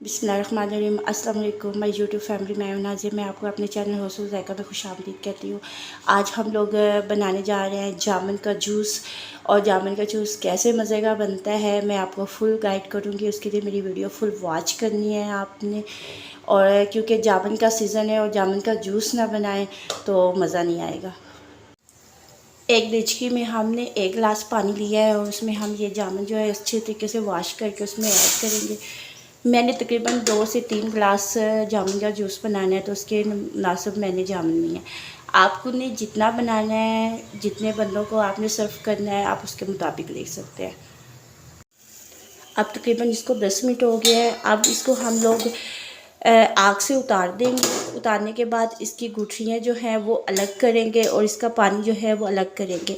बिस्मिल्लाहिर्रहमानिर्रहीम। अस्सलाम वालेकुम माय यूट्यूब फैमिली। मैं नाज़िम, मैं आपको अपने चैनल हौसला ज़ायका में खुशामदीद कहती हूँ। आज हम लोग बनाने जा रहे हैं जामुन का जूस। और जामुन का जूस कैसे मज़े का बनता है मैं आपको फुल गाइड करूँगी। उसके लिए मेरी वीडियो फुल वॉच करनी है आपने। और क्योंकि जामुन का सीज़न है और जामुन का जूस ना बनाएं तो मज़ा नहीं आएगा। एक देचकी में हमने 1 गिलास पानी लिया है और उसमें हम ये जामुन जो है अच्छे तरीके से वॉश करके उसमें ऐड करेंगे। मैंने तकरीबन 2 से 3 गिलास जामुन का जूस बनाना है तो उसके मुनासिब मैंने जामुन लिए हैं। आपको ने जितना बनाना है, जितने बंदों को आपने सर्व करना है, आप उसके मुताबिक ले सकते हैं। अब तकरीबन इसको 10 मिनट हो गया है। अब इसको हम लोग आग से उतार देंगे। उतारने के बाद इसकी गुठलियाँ जो हैं वो अलग करेंगे और इसका पानी जो है वो अलग करेंगे।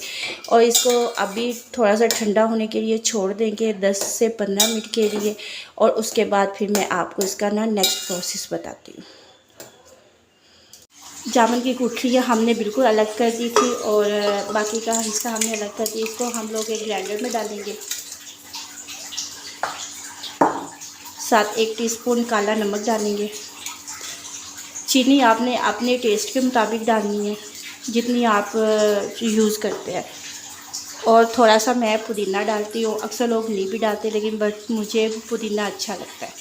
और इसको अभी थोड़ा सा ठंडा होने के लिए छोड़ देंगे 10 से 15 मिनट के लिए। और उसके बाद फिर मैं आपको इसका नेक्स्ट प्रोसेस बताती हूँ। जामुन की गुठलियाँ हमने बिल्कुल अलग कर दी थी और बाकी का हिस्सा हमने अलग कर दिया। इसको हम लोग एक ग्राइंडर में डालेंगे। साथ 1 टीस्पून काला नमक डालेंगे। चीनी आपने अपने टेस्ट के मुताबिक डालनी है, जितनी आप यूज़ करते हैं। और थोड़ा सा मैं पुदीना डालती हूँ। अक्सर लोग नहीं भी डालते लेकिन बट मुझे पुदीना अच्छा लगता है।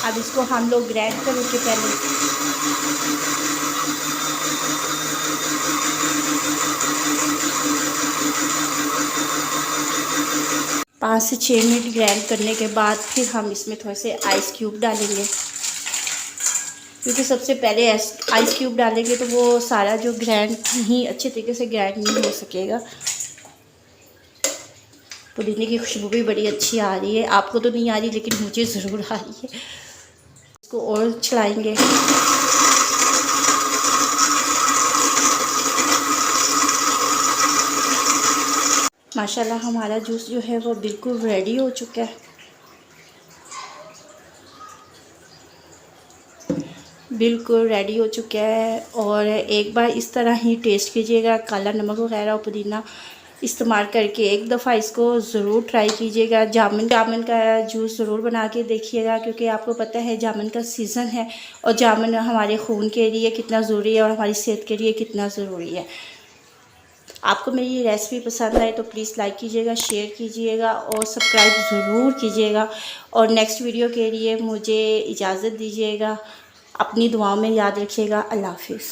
अब इसको हम लोग ग्राइंड करेंगे पहले। 5 से 6 मिनट ग्राइंड करने के बाद फिर हम इसमें थोड़े से आइस क्यूब डालेंगे। क्योंकि सबसे पहले आइस क्यूब डालेंगे तो वो सारा जो ग्राइंड नहीं अच्छे तरीके से ग्राइंड नहीं हो सकेगा। पुदीने की खुशबू भी बड़ी अच्छी आ रही है। आपको तो नहीं आ रही लेकिन मुझे ज़रूर आ रही है। इसको और चलाएंगे। माशाल्लाह हमारा जूस जो है वो बिल्कुल रेडी हो चुका है। बिल्कुल रेडी हो चुका है। और एक बार इस तरह ही टेस्ट कीजिएगा। काला नमक वगैरह और पुदीना इस्तेमाल करके एक दफ़ा इसको ज़रूर ट्राई कीजिएगा। जामुन का जूस ज़रूर बना के देखिएगा क्योंकि आपको पता है जामुन का सीज़न है और जामुन हमारे खून के लिए कितना ज़रूरी है और हमारी सेहत के लिए कितना ज़रूरी है। आपको मेरी ये रेसिपी पसंद आए तो प्लीज़ लाइक कीजिएगा, शेयर कीजिएगा और सब्सक्राइब ज़रूर कीजिएगा। और नेक्स्ट वीडियो के लिए मुझे इजाज़त दीजिएगा। अपनी दुआओं में याद रखिएगा। अल्लाह हाफ़िज़।